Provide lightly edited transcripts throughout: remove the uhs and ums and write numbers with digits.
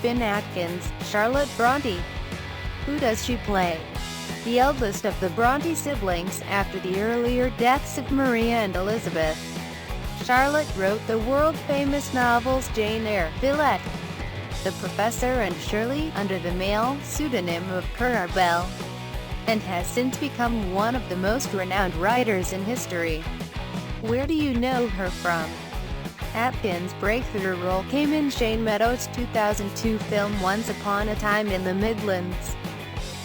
Finn Atkins, Charlotte Brontë. Who does she play? The eldest of the Bronte siblings, after the earlier deaths of Maria and Elizabeth, Charlotte wrote the world-famous novels Jane Eyre, Villette, The Professor and Shirley, under the male pseudonym of Pirrie, and has since become one of the most renowned writers in history. Where do you know her from? Atkins' breakthrough role came in Shane Meadows' 2002 film Once Upon a Time in the Midlands,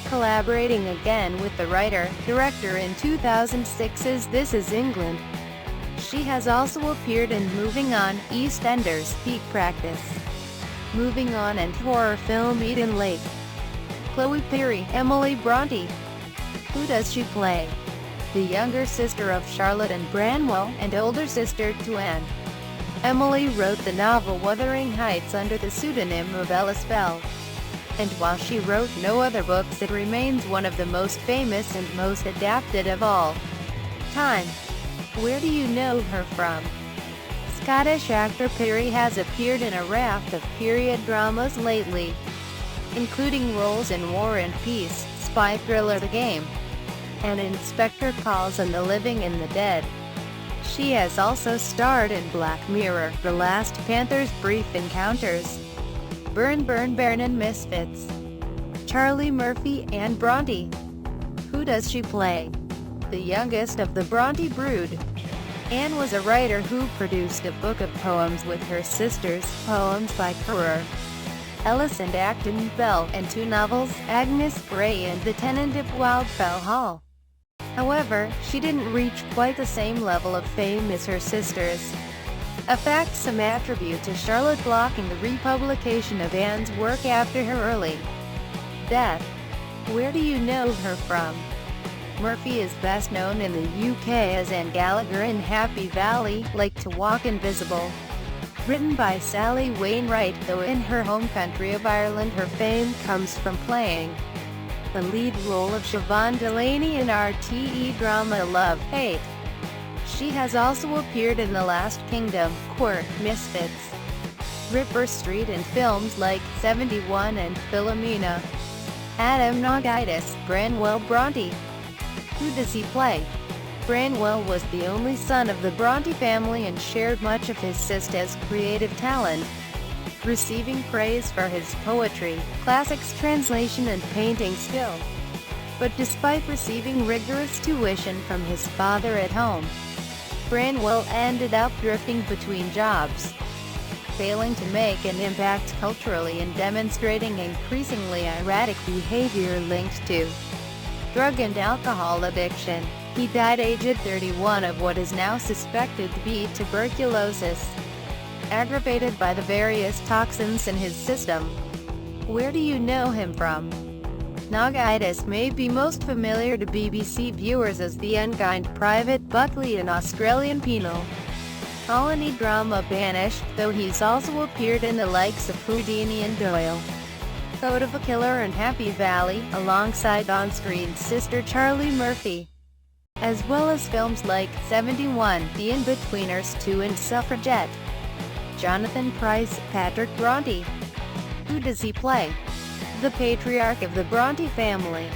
collaborating again with the writer-director in 2006's This Is England. She has also appeared in Moving On, EastEnders, Peak Practice, Moving On and horror film Eden Lake. Chloe Pirrie, Emily Brontë. Who does she play? The younger sister of Charlotte and Branwell, and older sister to Anne. Emily wrote the novel Wuthering Heights under the pseudonym of Ellis Bell, and while she wrote no other books, it remains one of the most famous and most adapted of all time. Where do you know her from? Scottish actor Pirrie has appeared in a raft of period dramas lately, including roles in War and Peace, spy thriller The Game, and Inspector Calls on the Living and the Dead. She has also starred in Black Mirror, The Last Panther's Brief Encounters, Burn and Misfits, Charlie Murphy, and Bronte. Who does she play? The youngest of the Bronte brood. Anne was a writer who produced a book of poems with her sisters, Poems by Currer, Ellis and Acton Bell, and two novels, Agnes Grey and The Tenant of Wildfell Hall. However, she didn't reach quite the same level of fame as her sisters, a fact some attribute to Charlotte blocking the republication of Anne's work after her early death. Where do you know her from? Murphy is best known in the UK as Anne Gallagher in Happy Valley, Like to Walk Invisible, written by Sally Wainwright, though in her home country of Ireland her fame comes from playing the lead role of Siobhan Delaney in RTE drama Love, Hate. She has also appeared in The Last Kingdom, Court, Misfits, Ripper Street, and films like 71 and Philomena. Adam Nagaitis, Branwell Brontë. Who does he play? Branwell was the only son of the Bronte family and shared much of his sister's creative talent, receiving praise for his poetry, classics translation, and painting skill. But despite receiving rigorous tuition from his father at home, Branwell ended up drifting between jobs, failing to make an impact culturally and demonstrating increasingly erratic behavior linked to drug and alcohol addiction. He died aged 31 of what is now suspected to be tuberculosis, aggravated by the various toxins in his system. Where do you know him from? Nagaitis may be most familiar to BBC viewers as the unkind Private Buckley in Australian penal colony drama Banished, though he's also appeared in the likes of Houdini and Doyle, Code of a Killer, and Happy Valley, alongside on-screen sister Charlie Murphy, as well as films like 71, The In-Betweeners 2, and Suffragette. Jonathan Pryce, Patrick Brontë. Who does he play? The patriarch of the Bronte family.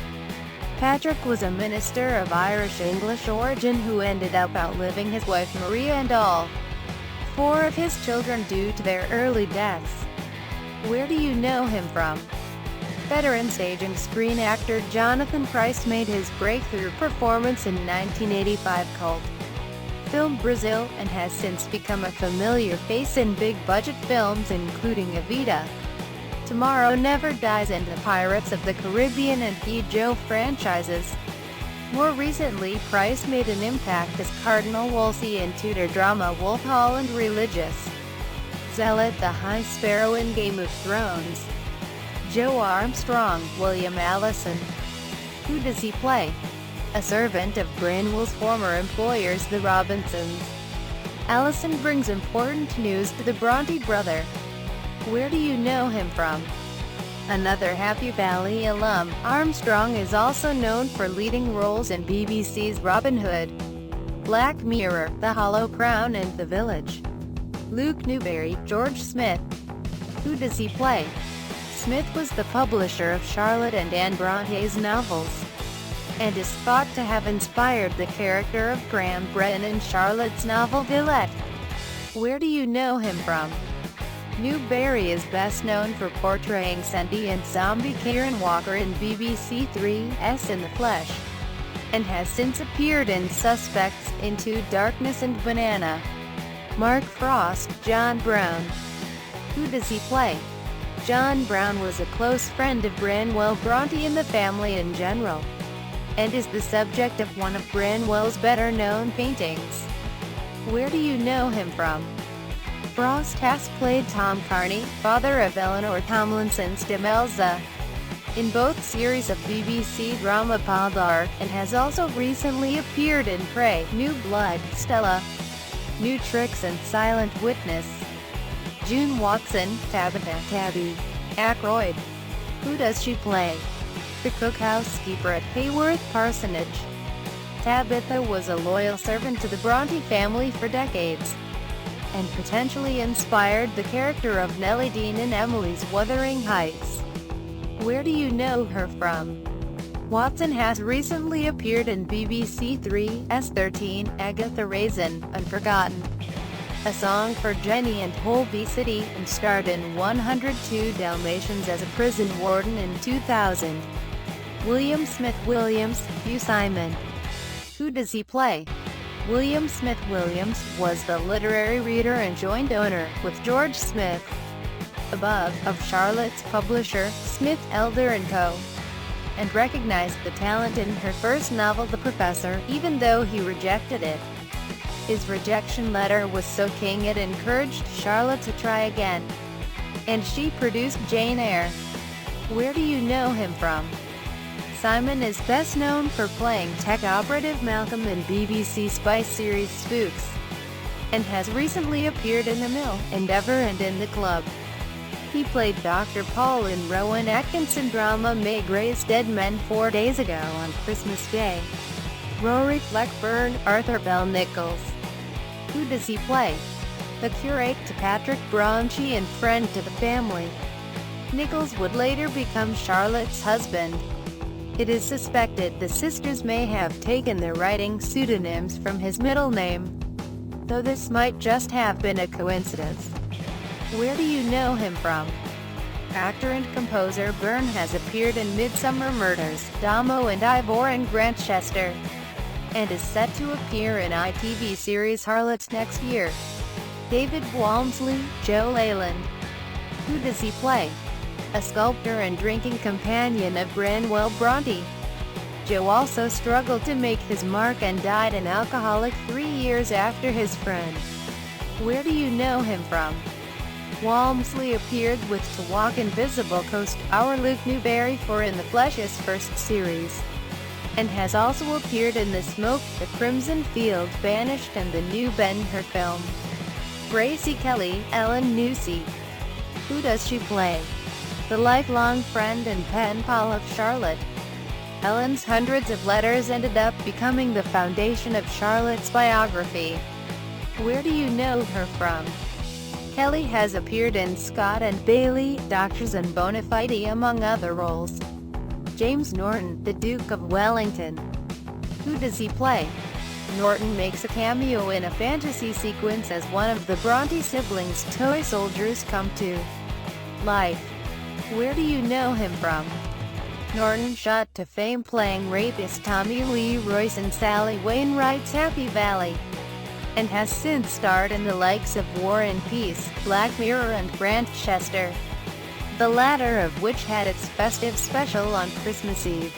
Patrick was a minister of Irish-English origin who ended up outliving his wife Maria and all four of his children due to their early deaths. Where do you know him from? Veteran stage and screen actor Jonathan Pryce made his breakthrough performance in 1985 cult film Brazil, and has since become a familiar face in big-budget films including Evita, Tomorrow Never Dies, and the Pirates of the Caribbean and P. Joe franchises. More recently, Pryce made an impact as Cardinal Wolsey in Tudor drama Wolf Hall and religious zealot the High Sparrow in Game of Thrones. Joe Armstrong, William Allison. Who does he play? A servant of Branwell's former employers, the Robinsons. Allison brings important news to the Bronte brother. Where do you know him from? Another Happy Valley alum, Armstrong is also known for leading roles in BBC's Robin Hood, Black Mirror, The Hollow Crown, and The Village. Luke Newberry, George Smith. Who does he play? Smith was the publisher of Charlotte and Anne Bronte's novels, and is thought to have inspired the character of Graham Bretton in Charlotte's novel Villette. Where do you know him from? Newberry is best known for portraying sentient zombie Karen Walker in BBC Three's In the Flesh, and has since appeared in Suspects, Into Darkness and Banana. Mark Frost, John Brown. Who does he play? John Brown was a close friend of Branwell Bronte and the family in general, and is the subject of one of Branwell's better-known paintings. Where do you know him from? Frost has played Tom Carney, father of Eleanor Tomlinson's Demelza, in both series of BBC drama Poldark, and has also recently appeared in Prey, New Blood, Stella, New Tricks and Silent Witness. June Watson, Tabitha, Tabby. Aykroyd. Who does she play? The cook housekeeper at Hayworth Parsonage. Tabitha was a loyal servant to the Bronte family for decades, and potentially inspired the character of Nellie Dean in Emily's Wuthering Heights. Where do you know her from? Watson has recently appeared in BBC Three's 13, Agatha Raisin, Unforgotten, A Song for Jenny and Holby City, and starred in 102 Dalmatians as a prison warden in 2000. William Smith Williams, Hugh Simon. Who does he play? William Smith Williams was the literary reader and joint owner, with George Smith, above, of Charlotte's publisher, Smith Elder & Co., and recognized the talent in her first novel The Professor, even though he rejected it. His rejection letter was so king it encouraged Charlotte to try again, and she produced Jane Eyre. Where do you know him from? Simon is best known for playing tech operative Malcolm in BBC spy series Spooks, and has recently appeared in The Mill, Endeavour and In the Club. He played Dr. Paul in Rowan Atkinson drama Meg Ray's Dead Men 4 days ago on Christmas Day. Rory Blackburn, Arthur Bell Nicholls. Who does he play? The curate to Patrick Bronte and friend to the family. Nicholls would later become Charlotte's husband. It is suspected the sisters may have taken their writing pseudonyms from his middle name, though this might just have been a coincidence. Where do you know him from? Actor and composer Byrne has appeared in Midsummer Murders, Damo and Ivor and Grantchester, and is set to appear in ITV series Harlots next year. David Walmsley, Joe Leyland. Who does he play? A sculptor and drinking companion of Branwell Bronte. Joe also struggled to make his mark and died an alcoholic 3 years after his friend. Where do you know him from? Walmsley appeared with To Walk Invisible co-star Luke Newberry for In the Flesh's first series, and has also appeared in The Smoke, The Crimson Field, Banished and the new Ben-Hur film. Gracie Kelly, Ellen Nussey. Who does she play? The lifelong friend and pen pal of Charlotte. Ellen's hundreds of letters ended up becoming the foundation of Charlotte's biography. Where do you know her from? Kelly has appeared in Scott and Bailey, Doctors and Bonafide among other roles. James Norton, the Duke of Wellington. Who does he play? Norton makes a cameo in a fantasy sequence as one of the Bronte siblings' toy soldiers come to life. Where do you know him from? Norton shot to fame playing rapist Tommy Lee Royce in Sally Wainwright's Happy Valley, and has since starred in the likes of War and Peace, Black Mirror and Grantchester, the latter of which had its festive special on Christmas Eve.